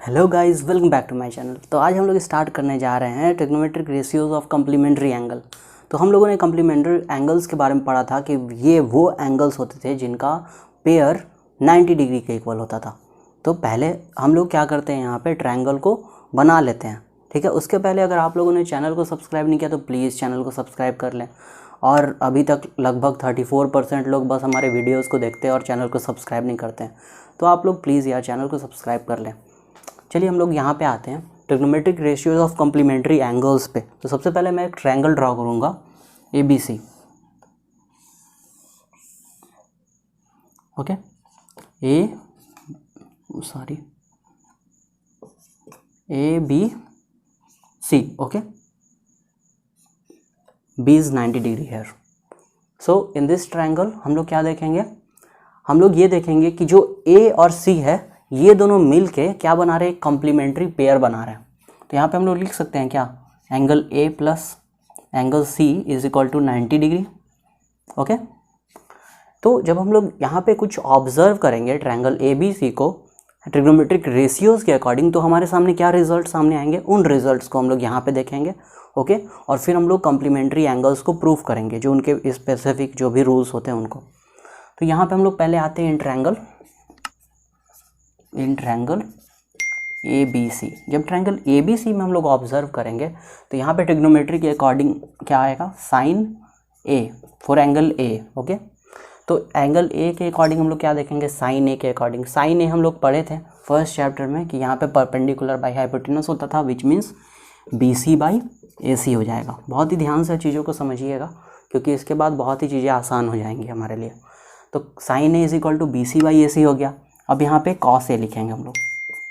Hello guys, welcome back to my channel. तो आज हम लोग स्टार्ट करने जा रहे हैं trigonometric ratios of complementary angle. तो हम लोगों ने कम्प्लीमेंट्री एंगल्स के बारे में पढ़ा था कि ये वो एंगल्स होते थे जिनका पेयर 90 डिग्री के इक्वल होता था। तो पहले हम लोग क्या करते हैं, यहाँ पे ट्रायंगल को बना लेते हैं, ठीक है। उसके पहले अगर आप लोगों ने चैनल को सब्सक्राइब नहीं किया तो प्लीज़ चैनल को सब्सक्राइब कर लें। और अभी तक लगभग 34% लोग बस हमारे वीडियोज़ को देखते हैं और चैनल को सब्सक्राइब नहीं करते हैं। तो आप लोग प्लीज़ यार चैनल को सब्सक्राइब कर लें। चलिए हम लोग यहाँ पे आते हैं trigonometric ratios of complementary angles पे। तो सबसे पहले मैं एक ट्रायंगल ड्रॉ करूँगा ABC, okay. ABC, okay. B is 90 degree here. So in this triangle हम लोग क्या देखेंगे, हम लोग ये देखेंगे कि जो A और C है ये दोनों मिल के क्या बना रहे हैं, कम्प्लीमेंट्री पेयर बना रहे हैं। तो यहाँ पे हम लोग लिख सकते हैं क्या, angle A plus angle C is equal to 90 degree, okay. तो जब हम लोग यहाँ पे कुछ ऑब्जर्व करेंगे ट्रायंगल ABC को ट्रिग्नोमेट्रिक रेशियोज़ के अकॉर्डिंग, तो हमारे सामने क्या रिजल्ट सामने आएंगे, उन रिजल्ट्स को हम लोग यहाँ पे देखेंगे, ओके। और फिर हम लोग कम्प्लीमेंट्री एंगल्स को प्रूव करेंगे, जो उनके स्पेसिफिक जो भी रूल्स होते हैं उनको। तो यहाँ पे हम लोग पहले आते हैं इन ट्रायंगल ABC। जब ट्रायंगल ABC में हम लोग ऑब्जर्व करेंगे तो यहाँ पे ट्रिग्नोमेट्री के अकॉर्डिंग क्या आएगा, sine A for angle A, okay. तो एंगल A के अकॉर्डिंग हम लोग क्या देखेंगे, साइन A के अकॉर्डिंग। साइन A हम लोग पढ़े थे फर्स्ट चैप्टर में कि यहाँ पे परपेंडिकुलर बाई हाइपोटेनस होता था, which means BC by AC हो जाएगा। बहुत ही ध्यान से चीज़ों को समझिएगा क्योंकि इसके बाद बहुत ही चीज़ें आसान हो जाएंगी हमारे लिए। तो sine A is equal to BC by AC हो गया। अब यहाँ पे कॉस A लिखेंगे हम लोग।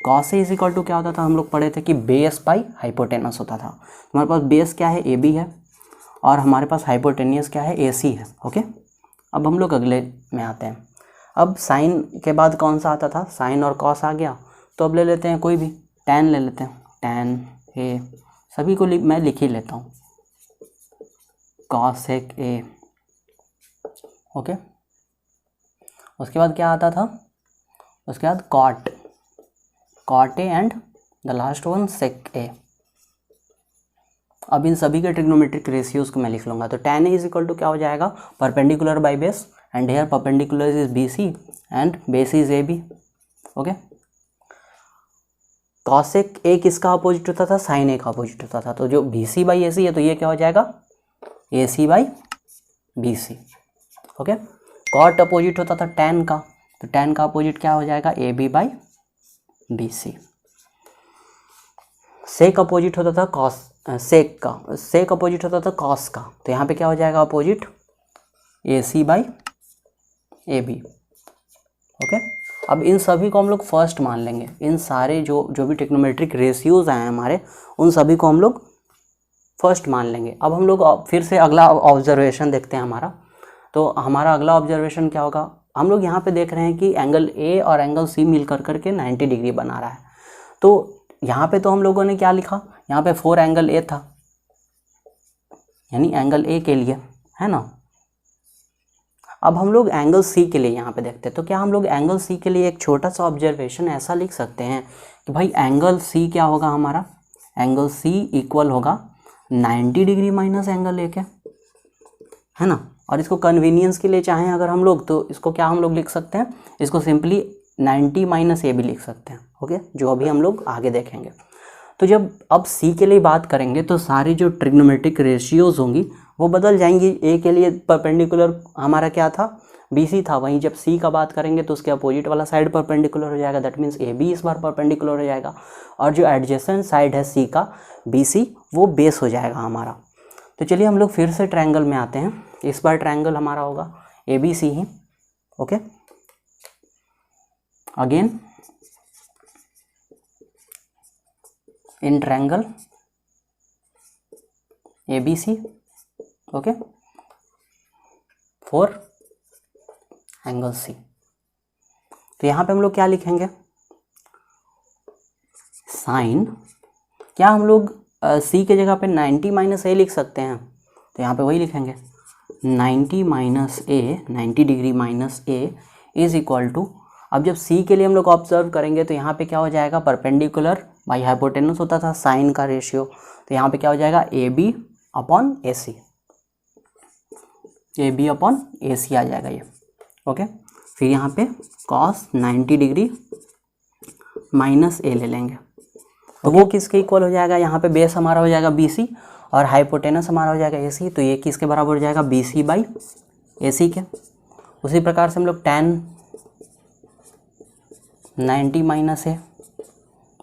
Cos A is equal to क्या होता था, हम लोग पढ़े थे कि बेस बाई हाइपोटेनस होता था। हमारे पास बेस क्या है, AB है, और हमारे पास हाइपोटेनियस क्या है, AC है, ओके। अब हम लोग अगले में आते हैं। अब साइन के बाद कौन सा आता था, साइन और कॉस आ गया। तो अब ले लेते हैं कोई भी, टैन ले लेते हैं, टैन A, सभी को मैं लिख ही लेता हूँ, कॉसेक A, ओके। उसके बाद क्या आता था, उसके बाद cot A and the last one sec A। अब इन सभी के ट्रिग्नोमेट्रिक रेशियोज को मैं लिख लूँगा। तो tan A is equal to क्या हो जाएगा, perpendicular by base, and here perpendicular is BC and base is AB, okay. Cosec A किसका अपोजिट होता था, साइन A का अपोजिट होता था। तो जो BC बाई AC है तो ये क्या हो जाएगा, AC by BC, okay. Cot opposite होता था tan का, तो tan का अपोजिट क्या हो जाएगा, AB by BC। Sec opposite होता था कॉस, सेक अपोजिट होता था कॉस का, तो यहाँ पे क्या हो जाएगा opposite, AC by AB, okay. अब इन सभी को हम लोग फर्स्ट मान लेंगे। इन सारे जो भी ट्रिग्नोमेट्रिक रेशियोज आए हैं हमारे, उन सभी को हम लोग फर्स्ट मान लेंगे। अब हम लोग फिर से अगला ऑब्जर्वेशन देखते हैं हमारा। तो हमारा अगला ऑब्जर्वेशन क्या होगा, हम लोग यहाँ पे देख रहे हैं कि एंगल A और एंगल C मिल करके 90 डिग्री बना रहा है। तो यहाँ पे तो हम लोगों ने क्या लिखा, यहाँ पे 4 एंगल A था, यानी एंगल A के लिए, है ना। अब हम लोग एंगल C के लिए यहाँ पे देखते हैं। तो क्या हम लोग एंगल C के लिए एक छोटा सा ऑब्जर्वेशन ऐसा लिख सकते हैं कि भाई एंगल C क्या होगा हमारा, एंगल C इक्वल होगा 90 डिग्री माइनस एंगल A के, है ना। और इसको कन्वीनियंस के लिए चाहें अगर हम लोग, तो इसको क्या हम लोग लिख सकते हैं, इसको सिंपली 90 माइनस AB लिख सकते हैं, ओके, जो अभी हम लोग आगे देखेंगे। तो जब अब C के लिए बात करेंगे तो सारी जो ट्रिग्नोमेट्रिक रेशियोज होंगी वो बदल जाएंगी। A के लिए परपेंडिकुलर हमारा क्या था, BC था, वहीं जब C का बात करेंगे तो उसके अपोजिट वाला साइड परपेंडिकुलर हो जाएगा, दैट मीन्स AB इस बार परपेंडिकुलर हो जाएगा, और जो एडजेसेंट साइड है C का, BC, वो बेस हो जाएगा हमारा। तो चलिए हम लोग फिर से ट्रायंगल में आते हैं। इस बार ट्रायंगल हमारा होगा ABC he, okay. Again in triangle ABC, okay, for angle C। तो यहाँ पे हम लोग क्या लिखेंगे, साइन, क्या हम लोग C के जगह पे 90 माइनस A लिख सकते हैं, तो यहाँ पे वही लिखेंगे 90 minus A, 90 degree minus A is equal to, अब जब सी के लिए हम लोग ऑब्जर्व करेंगे तो यहाँ पे क्या हो जाएगा, परपेंडिकुलर बाई हाइपोटेनस होता था साइन का रेशियो, तो यहाँ पे क्या हो जाएगा A B upon A C, A B upon A C आ जाएगा ये। ओके, फिर यहाँ पे कॉस 90 डिग्री माइनस ए ले लेंगे, तो वो किसके इक्वल हो जाएगा, यहाँ पे बेस हमारा हो जाएगा बी सी और हाइपोटेनस हमारा हो जाएगा ए सी, तो ये किसके बराबर हो जाएगा, बी सी बाई ए सी के। उसी प्रकार से हम लोग tan 90 माइनस ए,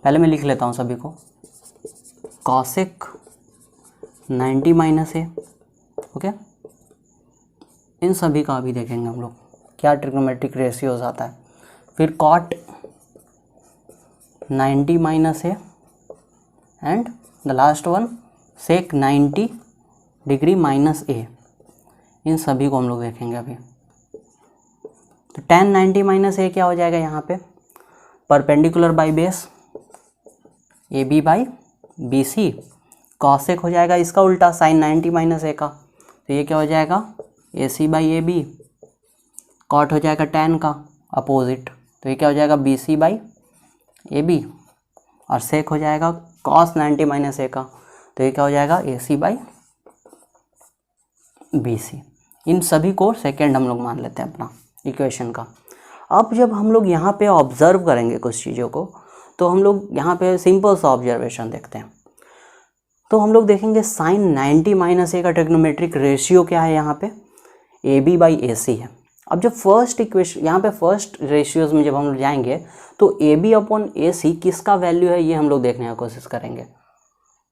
पहले मैं लिख लेता हूँ सभी को, कॉसेक 90 माइनस ए। ओके, इन सभी का अभी देखेंगे हम लोग क्या ट्रिग्नोमेट्रिक रेशियोज आता है। फिर cot 90 minus A and the last one sec 90 degree minus A, इन सभी को हम लोग देखेंगे अभी। तो tan 90 माइनस ए क्या हो जाएगा, यहाँ पे perpendicular by base A B by B C, cosec हो जाएगा इसका उल्टा साइन 90 माइनस ए का, तो ये क्या हो जाएगा ए C by A B, cot हो जाएगा tan का अपोजिट, तो ये क्या हो जाएगा B C by A B, और सेक हो जाएगा कॉस 90 माइनस ए का, तो ये क्या हो जाएगा ए सी बाई बी सी। इन सभी को सेकेंड हम लोग मान लेते हैं अपना इक्वेशन का। अब जब हम लोग यहाँ पे ऑब्जर्व करेंगे कुछ चीज़ों को, तो हम लोग यहाँ पे सिंपल सा ऑब्जर्वेशन देखते हैं। तो हम लोग देखेंगे साइन 90 माइनस ए का ट्रिग्नोमेट्रिक रेशियो क्या है, यहाँ पे ए बी बाई ए सी है। अब जब फर्स्ट इक्वेशन यहाँ पे फर्स्ट रेशियोज में जब हम लोग जाएंगे तो ए बी अपॉन ए सी किसका वैल्यू है ये हम लोग देखने की कोशिश करेंगे।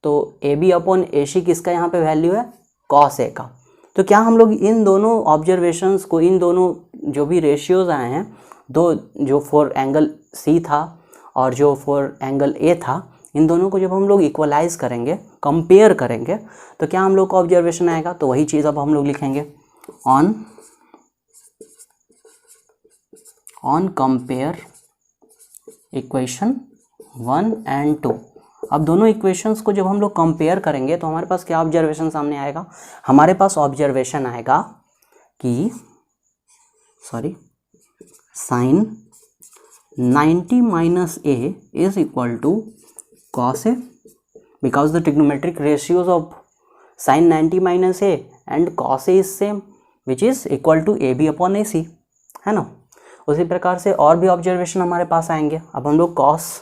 तो ए बी अपॉन ए सी किसका यहाँ पे वैल्यू है, कॉस ए का। तो क्या हम लोग इन दोनों ऑब्जर्वेशंस को, इन दोनों जो भी रेशियोज आए हैं, दो जो फॉर एंगल सी था और जो फॉर एंगल ए था, इन दोनों को जब हम लोग इक्वलाइज करेंगे, कंपेयर करेंगे, तो क्या हम लोग को ऑब्जर्वेशन आएगा, तो वही चीज़ अब हम लोग लिखेंगे ऑन कंपेयर इक्वेशन 1 एंड 2। अब दोनों इक्वेशंस को जब हम लोग कंपेयर करेंगे तो हमारे पास क्या ऑब्जर्वेशन सामने आएगा, हमारे पास ऑब्जर्वेशन आएगा कि sine 90 minus A is equal to cos A, because the trigonometric ratios of sine 90 minus A and cos A is same, which is equal to A B upon A C, है ना। उसी प्रकार से और भी observation हमारे पास आएंगे। अब हम लोग कॉस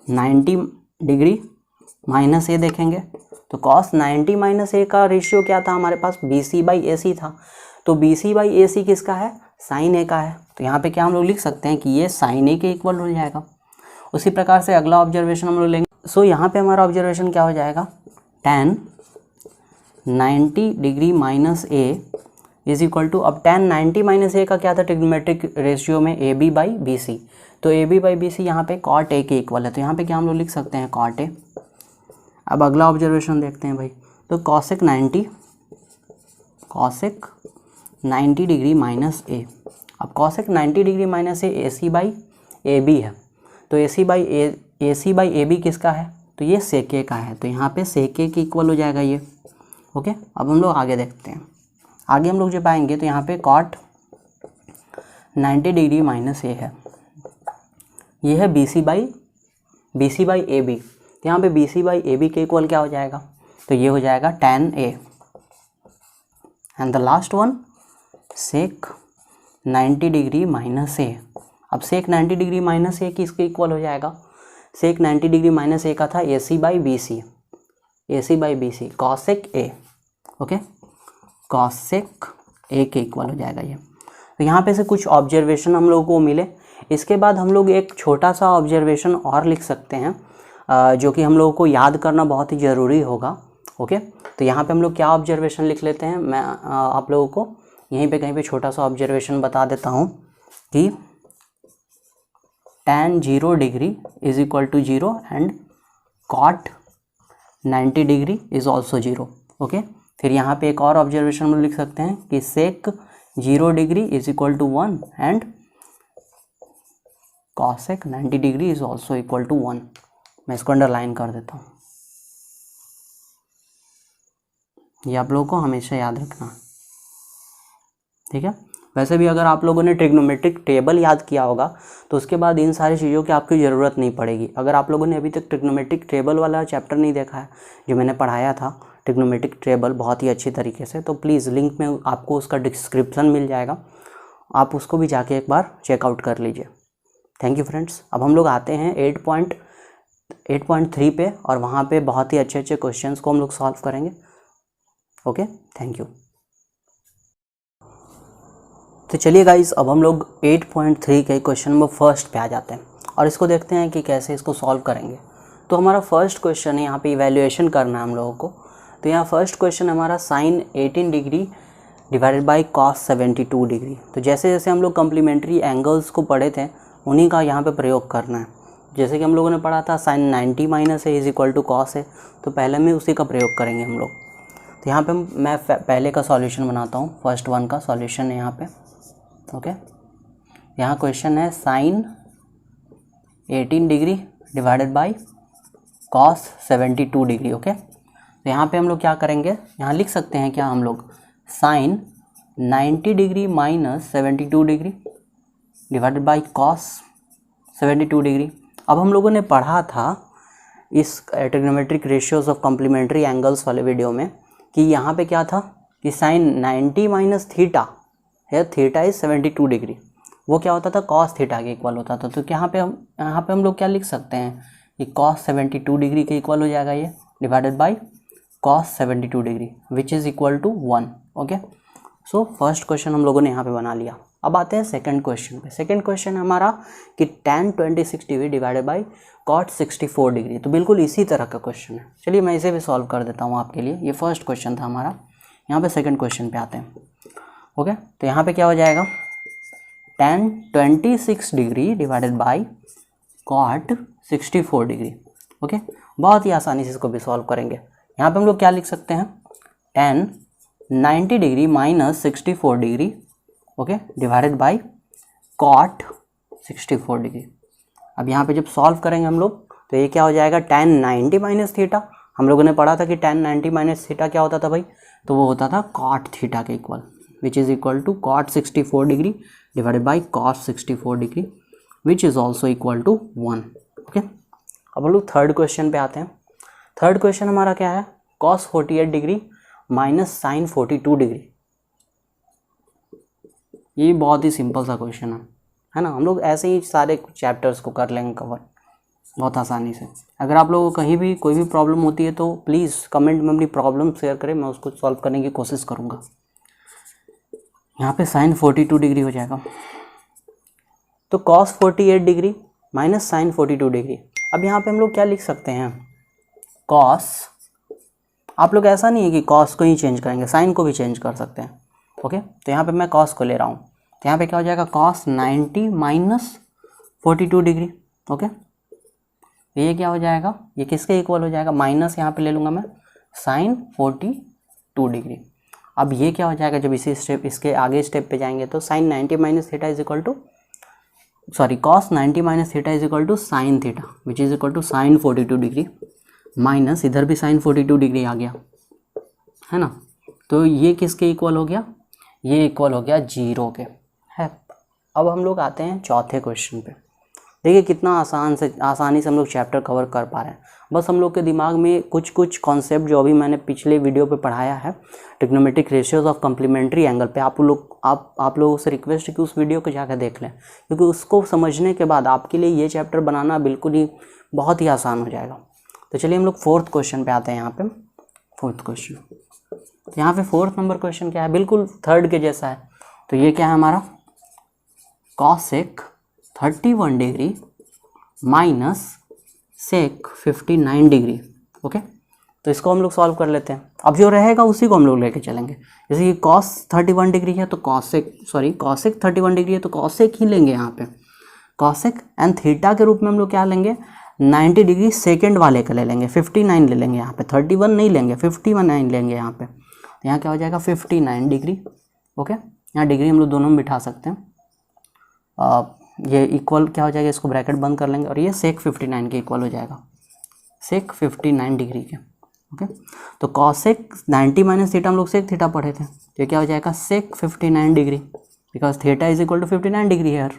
90 डिग्री माइनस ए देखेंगे, तो कॉस 90 माइनस ए का रेशियो क्या था हमारे पास, बी सी बाई ए सी था। तो बी सी बाई ए सी किसका है, साइन ए का है, तो यहाँ पे क्या हम लोग लिख सकते हैं कि ये साइन ए के इक्वल हो जाएगा। उसी प्रकार से अगला ऑब्जर्वेशन हम लोग लेंगे। सो यहाँ पे हमारा ऑब्जर्वेशन क्या हो जाएगा, tan 90 degree minus A is equal to, अब tan 90 माइनस ए का क्या था ट्रिग्नोमेट्रिक रेशियो में, A B by B C, तो A B by B C यहाँ पे कॉट ए के इक्वल है, तो यहाँ पे क्या हम लोग लिख सकते हैं कॉट ए। अब अगला ऑब्जर्वेशन देखते हैं भाई, तो कॉसेक 90 डिग्री माइनस ए, अब cosec 90 degree minus A C by A B है, तो ए सी बाई ए बी किसका है, तो ये सेक ए का है, तो यहाँ पे सेक ए के इक्वल हो जाएगा ये। ओके, अब हम लोग आगे देखते हैं। आगे हम लोग जब आएंगे तो यहाँ पे कॉट 90 डिग्री माइनस ए है, ये है B C by A B, तो यहाँ पे B C by A B के इक्वल क्या हो जाएगा, तो ये हो जाएगा tan A, and the last one sec 90 degree minus A. अब सेक 90 डिग्री माइनस ए किसके इक्वल हो जाएगा, सेक 90 डिग्री माइनस ए का था A C by B C, cosec A. Okay, cosec A के इक्वल हो जाएगा ये। तो यहाँ पे से कुछ ऑब्जर्वेशन हम लोगों को मिले। इसके बाद हम लोग एक छोटा सा ऑब्जर्वेशन और लिख सकते हैं, जो कि हम लोगों को याद करना बहुत ही ज़रूरी होगा। ओके, तो यहाँ पे हम लोग क्या ऑब्जर्वेशन लिख लेते हैं, मैं आप लोगों को यहीं पे कहीं पे छोटा सा ऑब्जर्वेशन बता देता हूँ कि tan 0 degree is equal to 0 and cot 90 degree is also 0। Okay, फिर यहाँ पे एक और ऑब्जर्वेशन हम लिख सकते हैं कि sec 0 degree is equal to 1 and cosec 90 degree is also equal to 1। मैं इसको अंडरलाइन कर देता हूँ, ये आप लोगों को हमेशा याद रखना, ठीक है। वैसे भी अगर आप लोगों ने ट्रिग्नोमेट्रिक टेबल याद किया होगा तो उसके बाद इन सारी चीज़ों की आपकी ज़रूरत नहीं पड़ेगी। अगर आप लोगों ने अभी तक ट्रिग्नोमेट्रिक टेबल वाला चैप्टर नहीं देखा है जो मैंने पढ़ाया था ट्रिग्नोमेट्रिक टेबल बहुत ही अच्छी तरीके से, तो प्लीज़ लिंक में आपको उसका डिस्क्रिप्शन मिल जाएगा, आप उसको भी जाके एक बार चेकआउट कर लीजिए। Thank you friends. अब हम लोग आते हैं 8.3 पे और वहाँ पे बहुत ही अच्छे अच्छे क्वेश्चंस को हम लोग सॉल्व करेंगे। Okay, thank you. तो चलिए गाइस, अब हम लोग 8.3 के क्वेश्चन नंबर फर्स्ट पे आ जाते हैं और इसको देखते हैं कि कैसे इसको सॉल्व करेंगे। तो हमारा फर्स्ट क्वेश्चन है, यहाँ पे इवैल्यूएशन करना है हम लोगों को। तो यहाँ फर्स्ट क्वेश्चन हमारा sine 18 degree divided by cos 72 degree. तो जैसे जैसे हम लोग कम्प्लीमेंट्री एंगल्स को पढ़े थे उन्हीं का यहाँ पे प्रयोग करना है। जैसे कि हम लोगों ने पढ़ा था साइन 90 माइनस है इज इक्वल टू कॉस है, तो पहले में उसी का प्रयोग करेंगे हम लोग। तो यहाँ पे मैं पहले का सॉल्यूशन बनाता हूँ, फर्स्ट वन का सॉल्यूशन है यहाँ पे। ओके, यहाँ क्वेश्चन है sine 18 degree divided by cos 72 degree. Okay, तो यहाँ पे हम लोग क्या करेंगे, यहाँ लिख सकते हैं क्या हम लोग, sine 90 degree minus 72 degree divided by cos 72 degree. अब हम लोगों ने पढ़ा था इस trigonometric ratios of complementary angles वाले वीडियो में कि यहाँ पे क्या था कि साइन 90 माइनस थीटा है, थीटा इज 72 डिग्री, वो क्या होता था कॉस थीटा के इक्वल होता था। तो यहाँ पे हम लोग क्या लिख सकते हैं कि कॉस 72 डिग्री के इक्वल हो जाएगा ये, divided by cos 72 degree which is equal to 1। Okay, so first question हम लोगों ने यहाँ पे बना लिया। अब आते हैं सेकंड क्वेश्चन पे। सेकंड क्वेश्चन हमारा कि tan 26 degree divided by cot 64 degree. तो बिल्कुल इसी तरह का क्वेश्चन है। चलिए मैं इसे भी सॉल्व कर देता हूँ आपके लिए। ये फर्स्ट क्वेश्चन था हमारा, यहाँ पे सेकंड क्वेश्चन पे आते हैं। ओके, तो यहाँ पे क्या हो जाएगा, tan 26 degree divided by cot 64 degree. Okay, बहुत ही आसानी से इसको भी सॉल्व करेंगे। यहाँ पे हम लोग क्या लिख सकते हैं, tan 90 degree minus 64 degree, okay, divided by cot 64 degree. अब यहाँ पे जब सॉल्व करेंगे हम लोग तो ये क्या हो जाएगा, tan 90 माइनस थीटा। हम लोगों ने पढ़ा था कि tan 90 माइनस थीटा क्या होता था भाई, तो वो होता था कॉट थीटा के equal, which is equal to cot 64 degree divided by cos 64 degree which is also equal to 1। Okay, अब हम लोग थर्ड क्वेश्चन पे आते हैं। थर्ड क्वेश्चन हमारा क्या है, cos 48 degree minus sine 42 degree. ये बहुत ही सिंपल सा क्वेश्चन है ना। हम लोग ऐसे ही सारे चैप्टर्स को कर लेंगे कवर बहुत आसानी से। अगर आप लोगों को कहीं भी कोई भी प्रॉब्लम होती है तो प्लीज़ कमेंट में अपनी प्रॉब्लम शेयर करें, मैं उसको सॉल्व करने की कोशिश करूँगा। यहाँ पे साइन 42 डिग्री हो जाएगा, तो cos 48 degree minus sine 42 degree. अब यहाँ पे हम लोग क्या लिख सकते हैं, कॉस, आप लोग ऐसा नहीं है कि कॉस को ही चेंज करेंगे, साइन को भी चेंज कर सकते हैं। ओके, तो यहाँ पे मैं कॉस को ले रहा हूँ, तो यहाँ पे क्या हो जाएगा, कॉस 90 माइनस 42 डिग्री। ओके, ये क्या हो जाएगा, ये किसके इक्वल हो जाएगा, माइनस यहाँ पे ले लूँगा मैं साइन 42 डिग्री। अब ये क्या हो जाएगा, जब इसी स्टेप इसके आगे स्टेप पे जाएंगे तो sine 90 minus theta is equal to cos 90 minus theta is equal to sine theta which is equal to sine 42 degree minus इधर भी साइन 42 डिग्री आ गया है ना। तो ये किसके इक्वल हो गया, ये इक्वल हो गया 0 के है। अब हम लोग आते हैं चौथे क्वेश्चन पे। देखिए कितना आसानी से हम लोग चैप्टर कवर कर पा रहे हैं। बस हम लोग के दिमाग में कुछ कॉन्सेप्ट जो अभी मैंने पिछले वीडियो पे पढ़ाया है trigonometric ratios of complementary angle पे, आप लोगों से रिक्वेस्ट है कि उस वीडियो को जाकर देख लें, क्योंकि उसको समझने के बाद आपके लिए ये चैप्टर बनाना बिल्कुल ही बहुत ही आसान हो जाएगा। तो चलिए हम लोग फोर्थ क्वेश्चन पे आते हैं। यहाँ पे फोर्थ क्वेश्चन, यहाँ पे फोर्थ नंबर क्वेश्चन क्या है, बिल्कुल थर्ड के जैसा है। तो ये क्या है हमारा, cosec 31 degree minus sec 59 degree. Okay, तो इसको हम लोग सॉल्व कर लेते हैं। अब जो रहेगा उसी को हम लोग लेके चलेंगे। जैसे कि कॉस 31 डिग्री है तो कॉसेक 31 डिग्री है तो कॉसेक ही लेंगे यहाँ पे, कॉसेक। एंड थीटा के रूप में हम लोग क्या लेंगे, 90 डिग्री सेकेंड वाले का ले लेंगे, 59 ले लेंगे यहाँ पे, 31 नहीं लेंगे, 59 लेंगे यहाँ पे। तो यहाँ क्या हो जाएगा 59 डिग्री। ओके, यहाँ डिग्री हम लोग दोनों में बिठा सकते हैं। ये इक्वल क्या हो जाएगा, इसको ब्रैकेट बंद कर लेंगे और ये सेक 59 के इक्वल हो जाएगा, सेक 59 डिग्री के। ओके, तो कॉसेक 90 माइनस थीटा हम लोग सेक थीटा पढ़े थे, तो क्या हो जाएगा sec 59 degree. Because theta is equal to 59 degree here,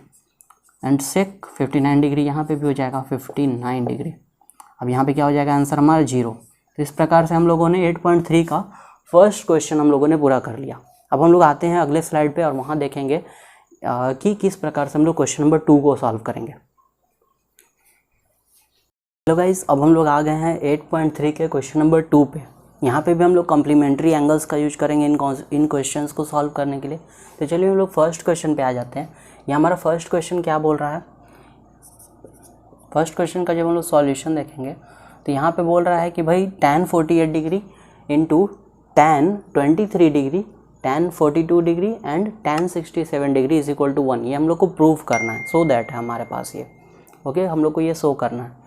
and sec 59 degree यहाँ पे भी हो जाएगा 59 डिग्री। अब यहाँ पे क्या हो जाएगा आंसर हमारा 0। तो इस प्रकार से हम लोगों ने 8.3 का फर्स्ट क्वेश्चन हम लोगों ने पूरा कर लिया। अब हम लोग आते हैं अगले स्लाइड पे और वहाँ देखेंगे कि किस प्रकार से हम लोग क्वेश्चन नंबर 2 को सॉल्व करेंगे। हेलो गाइस, अब हम लोग आ गए हैं 8.3 के क्वेश्चन नंबर 2 पे। यहाँ पे भी हम लोग कॉम्प्लीमेंट्री एंगल्स का यूज करेंगे इन क्वेश्चंस को सॉल्व करने के लिए। तो चलिए हम लोग फर्स्ट क्वेश्चन पे आ जाते हैं। ये हमारा फर्स्ट क्वेश्चन क्या बोल रहा है, फर्स्ट क्वेश्चन का जब हम लोग सॉल्यूशन देखेंगे तो यहाँ पे बोल रहा है कि भाई tan 48 degree into tan 23 degree, tan 42 degree and tan 67 degree is equal to 1। ये हम लोग को प्रूव करना है, सो दैट है हमारे पास ये, ओके, हम लोग को ये शो करना है।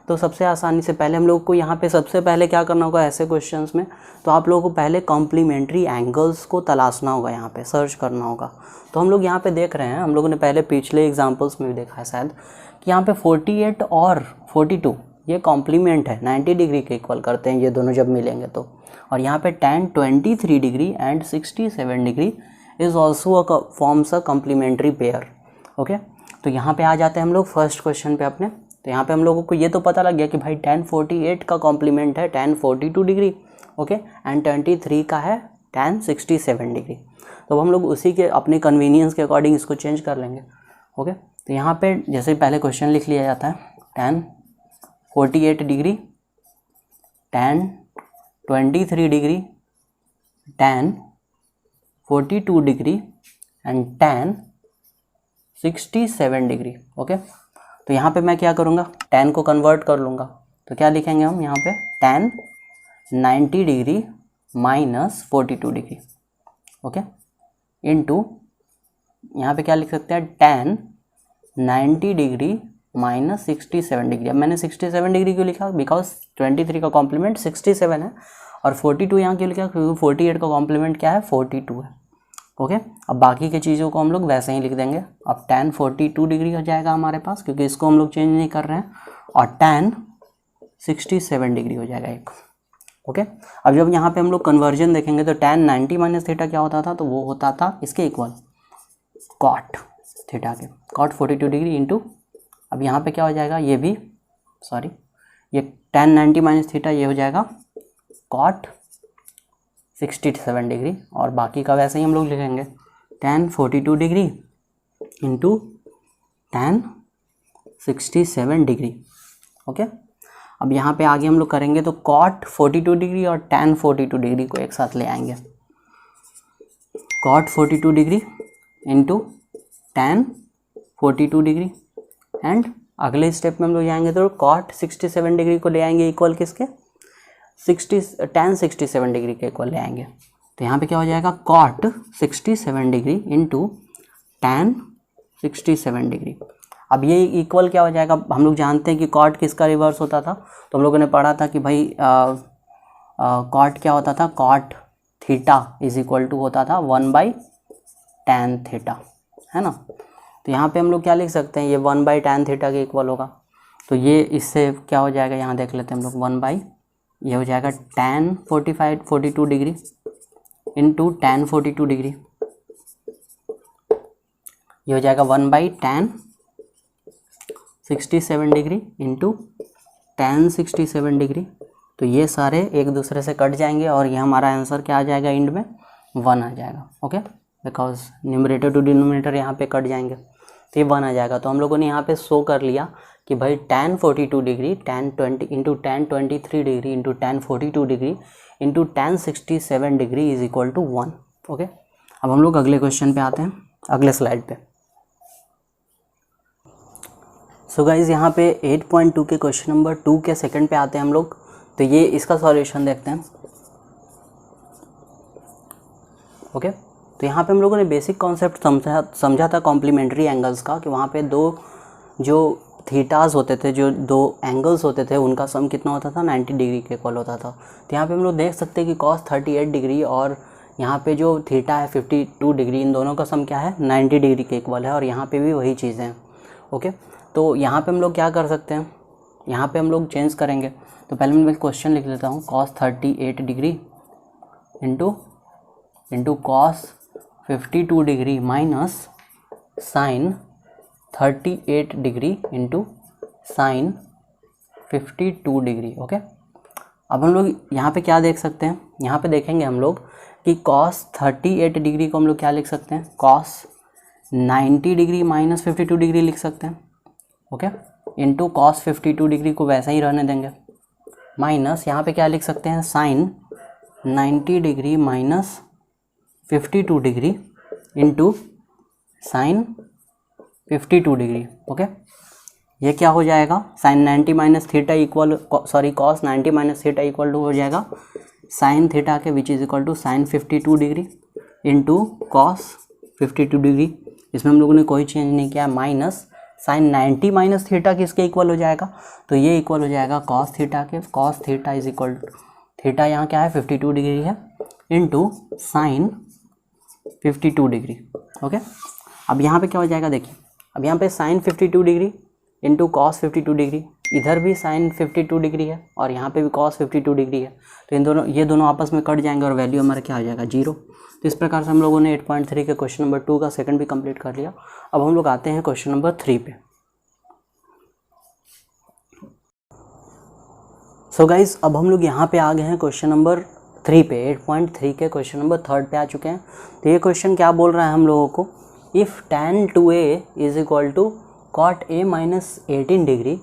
तो सबसे आसानी से पहले हम लोग को यहाँ पे सबसे पहले क्या करना होगा ऐसे क्वेश्चंस में, तो आप लोगों को पहले कॉम्प्लीमेंट्री एंगल्स को तलाशना होगा, यहाँ पे सर्च करना होगा। तो हम लोग यहाँ पे देख रहे हैं, हम लोगों ने पहले पिछले एग्जांपल्स में भी देखा है शायद, कि यहाँ पे 48 और 42 ये कॉम्प्लीमेंट है, 90 डिग्री के इक्वल करते हैं ये दोनों जब मिलेंगे तो। और यहाँ पे tan 23 degree and 67 degree is also forms a complementary pair, okay. तो यहाँ पे आ जाते हैं हम लोग फर्स्ट क्वेश्चन पे अपने। तो यहाँ पे हम लोगों को ये तो पता लग गया कि भाई tan 48 का कॉम्प्लीमेंट है tan 42 डिग्री, ओके, एंड 23 का है tan 67 डिग्री। तो हम लोग उसी के अपने कन्वीनियंस के अकॉर्डिंग इसको चेंज कर लेंगे, ओके। तो यहाँ पे जैसे पहले क्वेश्चन लिख लिया जाता है, tan 48 degree, tan 23 degree, tan 42 degree and tan 67 degree, okay. तो यहाँ पे मैं क्या करूँगा, tan को कन्वर्ट कर लूँगा। तो क्या लिखेंगे हम यहाँ पे, tan 90 degree minus 42 degree, okay, into यहाँ पे क्या लिख सकते हैं, tan 90 डिग्री माइनस 67 डिग्री। अब मैंने 67 डिग्री क्यों लिखा, बिकॉज 23 का कॉम्प्लीमेंट 67 है, और 42 यहाँ क्यों लिखा, क्योंकि 48 का कॉम्प्लीमेंट क्या है, 42 है, ओके। अब बाकी की चीज़ों को हम लोग वैसे ही लिख देंगे। अब tan 42 डिग्री हो जाएगा हमारे पास, क्योंकि इसको हम लोग चेंज नहीं कर रहे हैं, और tan 67 डिग्री हो जाएगा एक, ओके। अब जब यहाँ पे हम लोग कन्वर्जन देखेंगे तो tan 90 माइनस थीटा क्या होता था, तो वो होता था इसके इक्वल cot थीटा के, cot 42 डिग्री इंटू, अब यहाँ पे क्या हो जाएगा, ये भी सॉरी, ये tan 90 माइनस थीटा ये हो जाएगा cot 67 डिग्री, और बाकी का वैसे ही हम लोग लिखेंगे tan 42 degree into tan 67 degree, okay. अब यहाँ पे आगे हम लोग करेंगे तो cot 42 डिग्री और tan 42 डिग्री को एक साथ ले आएंगे, cot 42 degree into tan 42 degree, and अगले स्टेप में हम लोग जाएंगे तो cot 67 डिग्री को ले आएंगे इक्वल किसके, tan 67 डिग्री के इक्वल ले आएंगे। तो यहाँ पे क्या हो जाएगा, cot 67 degree into tan 67 degree. अब ये इक्वल क्या हो जाएगा, हम लोग जानते हैं कि cot किसका रिवर्स होता था, तो हम लोगों ने पढ़ा था कि भाई cot क्या होता था, cot theta is equal to होता था 1/tan थीटा, है ना। तो यहाँ पे हम लोग क्या लिख सकते हैं, ये 1/tan थीटा के इक्वल होगा। तो ये इससे क्या हो जाएगा, यहाँ देख लेते हैं हम लोग, ये हो जाएगा tan 42 degree into tan 42 degree, ये हो जाएगा 1/tan 67 degree into tan 67 degree. तो ये सारे एक दूसरे से कट जाएंगे और ये हमारा आंसर क्या आ जाएगा, एंड में 1 आ जाएगा, okay, because numerator to denominator यहाँ पे कट जाएंगे, तो ये 1 आ जाएगा। तो हम लोगों ने यहाँ पे शो कर लिया कि भाई tan 42 degree tan 20 into tan 23 degree into tan 42 degree into tan 67 degree is equal to 1, okay. अब हम लोग अगले क्वेश्चन पे आते हैं, अगले स्लाइड पे। सो गाइज यहाँ पे 8.2 के क्वेश्चन नंबर 2 के सेकंड पे आते हैं हम लोग। तो ये इसका सॉल्यूशन देखते हैं, ओके। तो यहाँ पे हम लोगों ने बेसिक कॉन्सेप्ट समझा था कॉम्प्लीमेंट्री एंगल्स का, कि वहाँ पे दो जो थीटाज होते थे, जो दो एंगल्स होते थे, उनका सम कितना होता था, 90 डिग्री के इक्वल होता था। तो यहाँ पे हम लोग देख सकते हैं कि cos 38 डिग्री और यहाँ पे जो थीटा है 52 डिग्री, इन दोनों का सम क्या है, 90 डिग्री के इक्वल है, और यहाँ पे भी वही चीज़ें हैं, ओके। तो यहाँ पे हम लोग क्या कर सकते हैं, यहाँ पे हम लोग चेंज करेंगे। तो पहले मैं क्वेश्चन लिख लेता हूँ, cos 38 degree into cos 52 degree minus sine 38 degree into sine 52 degree. Okay, अब हम लोग यहाँ पे क्या देख सकते हैं, यहाँ पे देखेंगे हम लोग कि cos 38 डिग्री को हम लोग क्या लिख सकते हैं, cos 90 डिग्री माइनस 52 डिग्री लिख सकते हैं। ओके, इंटू cos 52 डिग्री को वैसा ही रहने देंगे, माइनस यहाँ पे क्या लिख सकते हैं, sine 90 degree minus 52 degree into sine 52 degree. Okay, ये क्या हो जाएगा, sine 90 minus theta equal cos 90 minus theta equal to हो जाएगा साइन थीटा के which is equal to sine 52 degree into cos 52 degree. इसमें हम लोगों ने कोई चेंज नहीं किया, माइनस साइन 90 माइनस थीटा किसके इक्वल हो जाएगा, तो ये इक्वल हो जाएगा cos थीटा के, cos theta is equal to theta यहाँ क्या है 52 डिग्री है इंटू साइन 52 डिग्री। ओके, अब यहाँ पे क्या हो जाएगा, देखिए अब यहाँ पे sine 52 degree into cos 52 degree, इधर भी साइन 52 डिग्री है और यहाँ पे भी cos 52 डिग्री है, तो ये दोनों आपस में कट जाएंगे और वैल्यू हमारा क्या आ जाएगा, 0। तो इस प्रकार से हम लोगों ने 8.3 के क्वेश्चन नंबर 2 का सेकंड भी कंप्लीट कर लिया। अब हम लोग आते हैं क्वेश्चन नंबर 3 पे। सो गाइज, अब हम लोग यहाँ पे आ गए हैं क्वेश्चन नंबर 3 पे, 8.3 के क्वेश्चन नंबर 3 पे आ चुके हैं। तो ये क्वेश्चन क्या बोल रहा है हम लोगों को, if tan 2a is equal to cot a minus 18 degree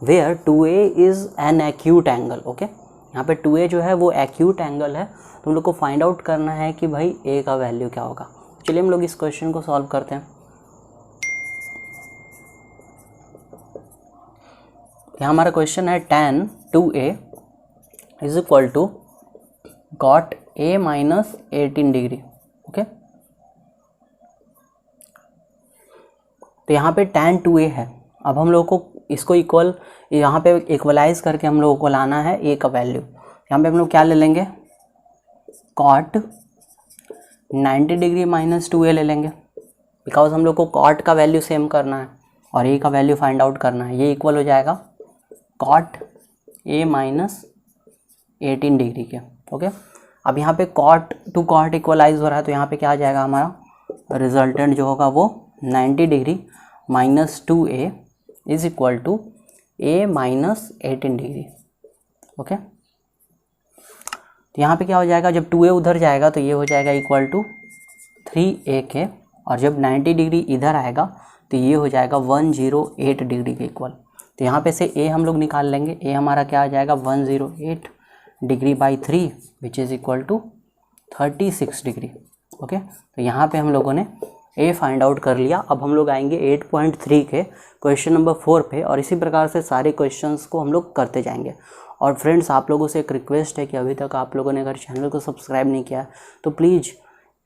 where 2a is an acute angle. Okay, यहाँ पे 2a जो है वो एक्यूट एंगल है, तो हम लोग को फाइंड आउट करना है कि भाई a का वैल्यू क्या होगा। चलिए हम लोग इस क्वेश्चन को सॉल्व करते हैं। यहाँ हमारा क्वेश्चन है tan 2a is equal to cot a minus 18 degree. Okay, तो यहाँ पे tan 2a है। अब हम लोग को इसको इक्वल यहाँ पे इक्वलाइज करके हम लोगों को लाना है a का वैल्यू। यहाँ पे हम लोग क्या ले लेंगे, cot 90 डिग्री माइनस 2a ले लेंगे, बिकॉज हम लोग को cot का वैल्यू सेम करना है और a का वैल्यू फाइंड आउट करना है। ये इक्वल हो जाएगा cot a माइनस 18 डिग्री के। ओके, अब यहाँ पे cot टू cot इक्वलाइज हो रहा है, तो यहाँ पे क्या आ जाएगा, हमारा रिजल्टेंट जो होगा वो 90 degree minus 2a is equal to a minus 18 degree. Okay, तो यहाँ पे क्या हो जाएगा, जब 2a उधर जाएगा तो ये हो जाएगा इक्वल टू 3a के, और जब 90 डिग्री इधर आएगा तो ये हो जाएगा 108 डिग्री के इक्वल। तो यहाँ पे से a हम लोग निकाल लेंगे, a हमारा क्या आ जाएगा 108 degree by 3 which is equal to 36 degree. Okay, तो यहाँ पे हम लोगों ने a फाइंड आउट कर लिया। अब हम लोग आएंगे 8.3 के क्वेश्चन नंबर 4 पे, और इसी प्रकार से सारे क्वेश्चंस को हम लोग करते जाएंगे। और फ्रेंड्स, आप लोगों से एक रिक्वेस्ट है कि अभी तक आप लोगों ने अगर चैनल को सब्सक्राइब नहीं किया है तो प्लीज़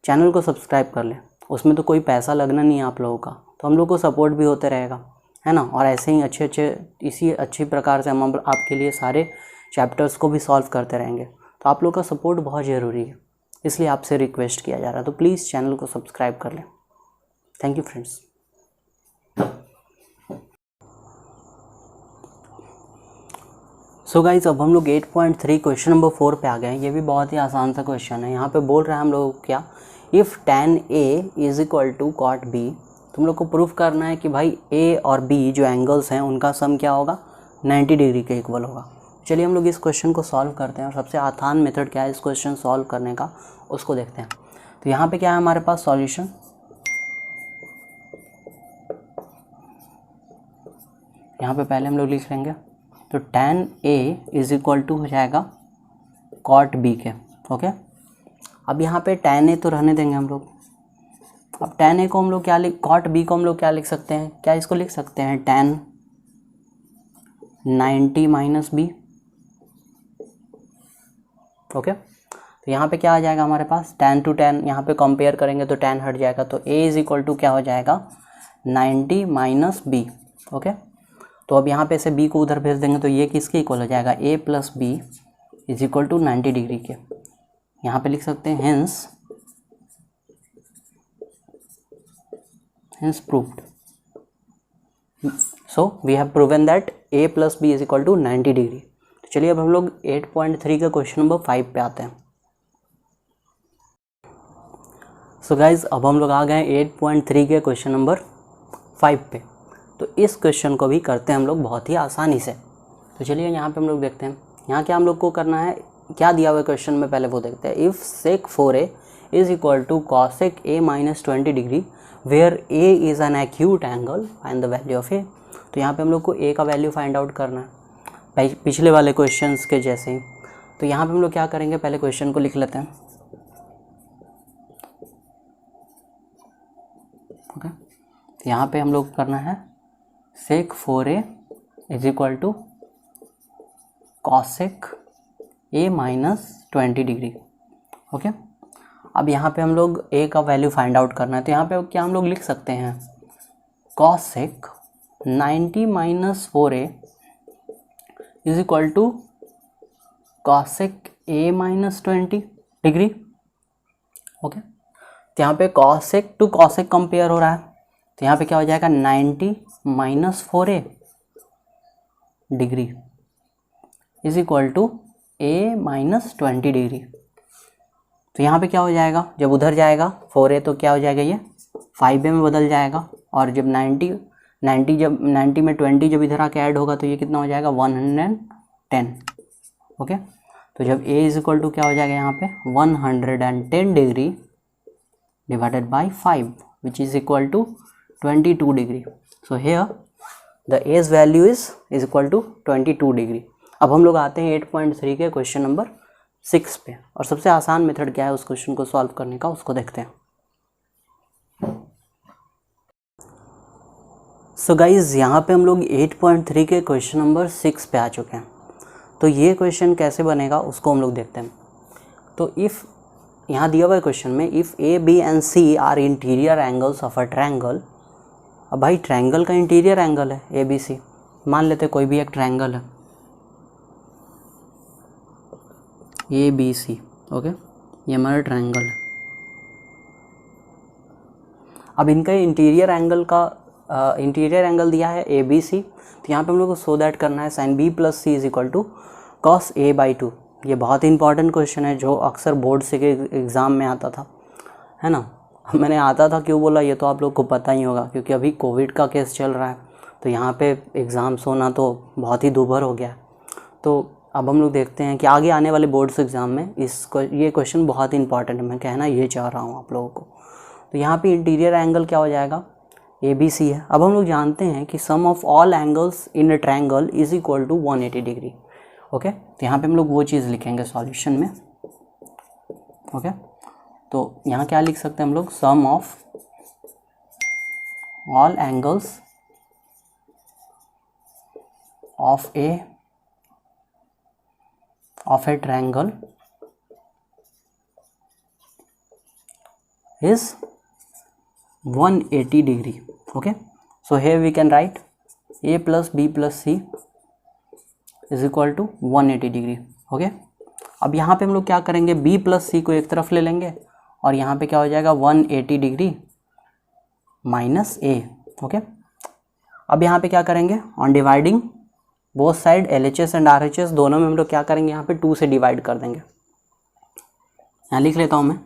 चैनल को सब्सक्राइब कर लें। उसमें तो कोई पैसा लगना नहीं है आप लोगों का, तो हम लोग को सपोर्ट भी होते रहेगा, है ना। और ऐसे ही इसी अच्छी प्रकार से हम आपके लिए सारे चैप्टर्स को भी सॉल्व करते रहेंगे। तो आप लोग का सपोर्ट बहुत ज़रूरी है, इसलिए आपसे रिक्वेस्ट किया जा रहा है, तो प्लीज़ चैनल को सब्सक्राइब कर लें। Thank you friends. So guys, अब हम लोग 8.3 क्वेश्चन नंबर 4 पे आ गए हैं। ये भी बहुत ही आसान सा क्वेश्चन है। यहाँ पे बोल रहा है हम लोग क्या, if tan a is equal to cot b। तुम लोग को प्रूफ करना है कि भाई a और b जो एंगल्स हैं उनका सम क्या होगा, 90 डिग्री के इक्वल होगा। चलिए हम लोग इस क्वेश्चन को सॉल्व करते हैं, और सबसे आसान मेथड क्या है इस क्वेश्चन सॉल्व करने का, उसको देखते हैं। तो यहाँ पे क्या है हमारे पास सॉल्यूशन, यहाँ पे पहले हम लोग लिख लेंगे, तो tan a is equal to हो जाएगा cot b के। ओके, अब यहाँ पे tan a तो रहने देंगे हम लोग। अब tan a को हम लोग क्या cot b को हम लोग क्या लिख सकते हैं, क्या इसको लिख सकते हैं tan 90 माइनस b। ओके, तो यहाँ पे क्या आ जाएगा हमारे पास, tan टू tan यहाँ पे कंपेयर करेंगे तो tan हट जाएगा, तो a इज इक्वल टू क्या हो जाएगा 90 माइनस b। ओके, तो अब यहाँ पे से b को उधर भेज देंगे तो ये किसके इक्वल हो जाएगा, a plus B is equal to 90 degree के। यहाँ पे लिख सकते हैं hence proved। So we have proven that a plus B is equal to 90 degree. तो चलिए अब हम लोग 8.3 का क्वेश्चन नंबर 5 पे आते हैं। सो गाइज अब हम लोग आ गए 8.3 के क्वेश्चन नंबर 5 पे। तो इस क्वेश्चन को भी करते हैं हम लोग बहुत ही आसानी से। तो चलिए यहाँ पे हम लोग देखते हैं यहाँ क्या हम लोग को करना है, क्या दिया हुआ क्वेश्चन में पहले वो देखते हैं। If sec 4a is equal to cosec a minus 20 degree where a is an acute angle find the value of a। तो यहाँ पे हम लोग को a का वैल्यू फाइंड आउट करना है पिछले वाले क्वेश्चंस के जैसे ही। तो यहाँ पे हम लोग क्या करेंगे, पहले क्वेश्चन को लिख लेते हैं। ओके, तो यहाँ पे हम लोग करना है sec 4a is equal to cosec a minus 20 degree. Okay, अब यहाँ पे हम लोग a का वैल्यू फाइंड आउट करना है। तो यहाँ पे क्या हम लोग लिख सकते हैं, cosec 90 minus 4a is equal to cosec a minus 20 degree. Okay, तो यहाँ पे cosec टू cosec कंपेयर हो रहा है। तो यहाँ पे क्या हो जाएगा, 90 minus 4a degree is equal to a minus 20 degree. तो यहाँ पे क्या हो जाएगा, जब उधर जाएगा 4a तो क्या हो जाएगा, ये 5a में बदल जाएगा। और जब 90 में 20 जब इधर आके ऐड होगा तो ये कितना हो जाएगा, 110। ओके, तो जब a इज इक्वल टू क्या हो जाएगा यहाँ पे 110 degree divided by 5 which is equal to 22 degree. So here the a's value is equal to 22 degree. अब हम लोग आते हैं 8.3 के क्वेश्चन नंबर 6 पे, और सबसे आसान मेथड क्या है उस क्वेश्चन को सॉल्व करने का, उसको देखते हैं। सो गाइज यहाँ पे हम लोग 8.3 के क्वेश्चन नंबर 6 पे आ चुके हैं। तो ये क्वेश्चन कैसे बनेगा उसको हम लोग देखते हैं। तो इफ़ यहाँ दिया हुआ है क्वेश्चन में, if A B and C are interior angles of a triangle. अब भाई ट्रायंगल का इंटीरियर एंगल है ए बी सी, मान लेते कोई भी एक ट्रायंगल है ए बी सी। ओके, ये हमारा ट्रायंगल है। अब इनका इंटीरियर एंगल दिया है ए बी सी। तो यहाँ पे हम लोग को सो दैट करना है sine B plus C is equal to cos A by 2। ये बहुत ही इंपॉर्टेंट क्वेश्चन है जो अक्सर बोर्ड से के एग्ज़ाम में आता था, है ना। मैंने आता था क्यों बोला ये तो आप लोग को पता ही होगा, क्योंकि अभी कोविड का केस चल रहा है तो यहाँ पे एग्ज़ाम्स होना तो बहुत ही दूभर हो गया है। तो अब हम लोग देखते हैं कि आगे आने वाले बोर्ड्स एग्ज़ाम में ये क्वेश्चन बहुत ही इंपॉर्टेंट है, मैं कहना ये चाह रहा हूँ आप लोगों को। तो यहाँ पे इंटीरियर एंगल क्या हो जाएगा, ए बी सी है। अब हम लोग जानते हैं कि sum of all angles in a triangle is equal to 180 degree. Okay, तो यहाँ पे हम लोग वो चीज़ लिखेंगे सॉल्यूशन में। ओके, तो यहाँ क्या लिख सकते हैं हम लोग, sum of all angles of a triangle is 180 degree. Okay, so here we can write a plus b plus c is equal to 180 degree. Okay, अब यहाँ पे हम लोग क्या करेंगे, b प्लस c को एक तरफ ले लेंगे और यहाँ पे क्या हो जाएगा 180 डिग्री माइनस a। ओके, अब यहाँ पे क्या करेंगे, on dividing both side LHS and RHS दोनों में हम लोग क्या करेंगे, यहाँ पे 2 से डिवाइड कर देंगे। यहाँ लिख लेता हूँ मैं,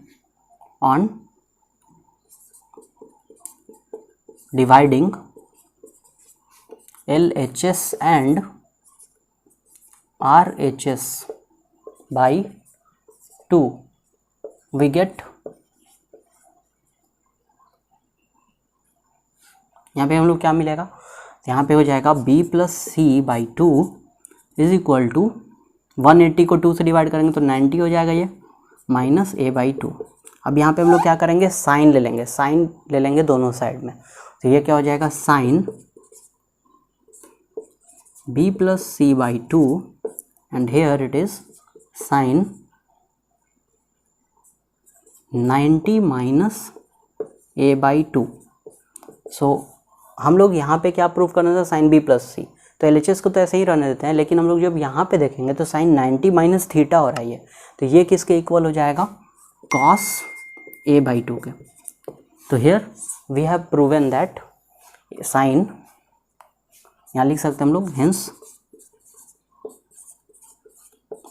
on dividing LHS and RHS by 2 we get, यहाँ पे हम लोग क्या मिलेगा, यहाँ पे हो जाएगा b plus C by 2 is equal to 180 को 2 से डिवाइड करेंगे तो 90 हो जाएगा ये, माइनस a बाई 2। अब यहाँ पे हम लोग क्या करेंगे, साइन ले लेंगे दोनों साइड में। तो ये क्या हो जाएगा, sine b plus C by 2 and here it is sine 90 minus a by 2। So हम लोग यहाँ पे क्या प्रूव करना था, साइन b प्लस सी। तो LHS को तो ऐसे ही रहने देते हैं, लेकिन हम लोग जब यहाँ पे देखेंगे तो साइन 90 माइनस थीटा हो रहा है ये, तो ये किसके इक्वल हो जाएगा, कॉस a बाई 2 के। तो here we have proven that sine, यहाँ लिख सकते हैं हम लोग, हेंस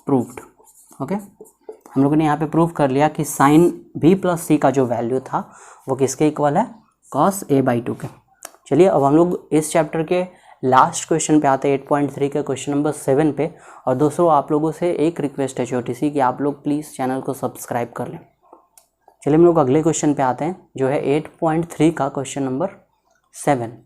प्रूव्ड। ओके, हम लोगों ने यहाँ पे प्रूव कर लिया कि साइन बी प्लस सी का जो वैल्यू था वो किसके इक्वल है, कॉस a/2 के। चलिए अब हम लोग इस चैप्टर के लास्ट क्वेश्चन पे आते हैं, 8.3 के क्वेश्चन नंबर 7 पे। और दोस्तों आप लोगों से एक रिक्वेस्ट है छोटी सी कि आप लोग प्लीज़ चैनल को सब्सक्राइब कर लें। चलिए हम लोग अगले क्वेश्चन पे आते हैं जो है 8.3 का क्वेश्चन नंबर 7।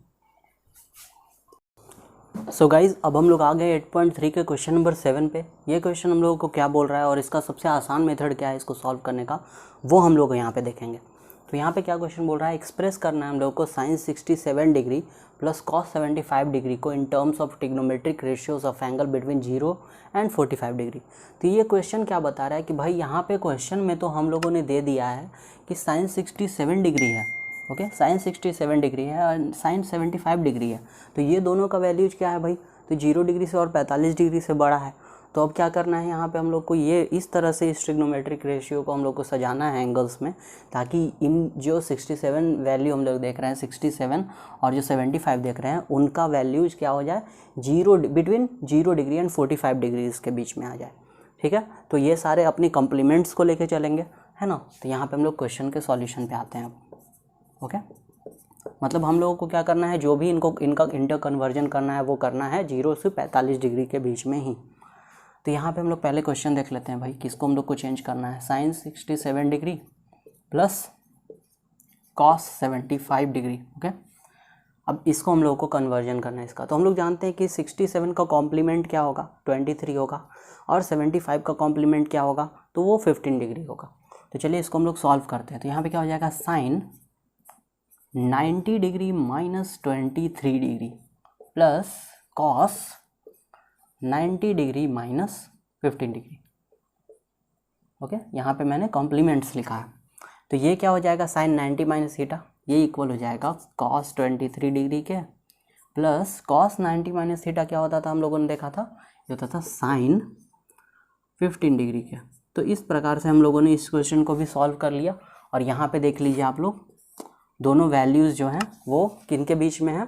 सो गाइज अब हम लोग आ गए 8.3 के क्वेश्चन नंबर 7 पे। ये क्वेश्चन हम लोगों को क्या बोल रहा है और इसका सबसे आसान मेथड क्या है इसको सॉल्व करने का, वो हम लोग यहाँ पे देखेंगे। तो यहाँ पे क्या क्वेश्चन बोल रहा है, एक्सप्रेस करना है हम लोग को sine 67 degree plus cos 75 degree को in terms of trigonometric ratios of angle between 0 and 45 degree. तो ये क्वेश्चन क्या बता रहा है कि भाई यहाँ पे क्वेश्चन में तो हम लोगों ने दे दिया है कि साइन 67 डिग्री है, ओके, साइन 67 डिग्री है और साइन 75 डिग्री है। तो ये दोनों का वैल्यूज क्या है भाई, तो 0 डिग्री से और 45 डिग्री से बड़ा है। तो अब क्या करना है यहाँ पे हम लोग को, ये इस तरह से इस ट्रिग्नोमेट्रिक रेशियो को हम लोग को सजाना है एंगल्स में, ताकि इन जो 67 वैल्यू हम लोग देख रहे हैं 67 और जो 75 देख रहे हैं उनका वैल्यूज क्या हो जाए, बिटवीन 0 डिग्री एंड 45 डिग्री के बीच में आ जाए। ठीक है, तो ये सारे अपनी कॉम्प्लीमेंट्स को लेके चलेंगे, है ना। तो यहाँ पे हम लोग क्वेश्चन के सॉल्यूशन पे आते हैं अब। ओके, मतलब हम लोगों को क्या करना है, जो भी इनका इंटर कन्वर्जन करना है वो करना है 0 से 45 डिग्री के बीच में ही। तो यहाँ पे हम लोग पहले क्वेश्चन देख लेते हैं भाई, किसको हम लोग को चेंज करना है, sine 67 degree plus cos 75 degree. Okay, अब इसको हम लोग को कन्वर्जन करना है इसका। तो हम लोग जानते हैं कि 67 का कॉम्प्लीमेंट क्या होगा, 23 होगा, और 75 का कॉम्प्लीमेंट क्या होगा, तो वो 15 डिग्री होगा। तो चलिए इसको हम लोग सॉल्व करते हैं। तो यहाँ पे क्या हो जाएगा, sine 90 degree minus 23 degree plus cos 90 degree minus 15 degree. Okay, यहाँ पे मैंने कॉम्प्लीमेंट्स लिखा है। तो ये क्या हो जाएगा, साइन 90 माइनस थीटा, ये इक्वल हो जाएगा कॉस 23 डिग्री के प्लस कॉस 90 माइनस थीटा क्या होता था, हम लोगों ने देखा था, ये होता था साइन 15 डिग्री के। तो इस प्रकार से हम लोगों ने इस क्वेश्चन को भी सॉल्व कर लिया। और यहाँ पे देख लीजिए आप लोग, दोनों वैल्यूज़ जो हैं वो किन के बीच में है,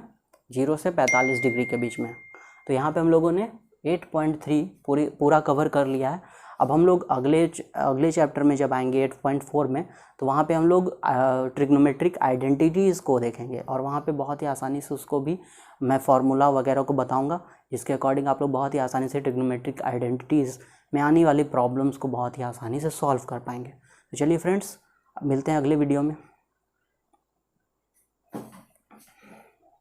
0 से 45 डिग्री के बीच में है। तो यहाँ पे हम लोगों ने 8.3 पूरा कवर कर लिया है। अब हम लोग अगले चैप्टर में जब आएंगे 8.4 में, तो वहाँ पे हम लोग ट्रिग्नोमेट्रिक आइडेंटिटीज़ को देखेंगे और वहाँ पे बहुत ही आसानी से उसको भी मैं फार्मूला वगैरह को बताऊँगा, जिसके अकॉर्डिंग आप लोग बहुत ही आसानी से ट्रिग्नोमेट्रिक आइडेंटिटीज़ में आने वाली प्रॉब्लम्स को बहुत ही आसानी से सॉल्व कर पाएंगे। तो चलिए फ्रेंड्स, मिलते हैं अगले वीडियो में।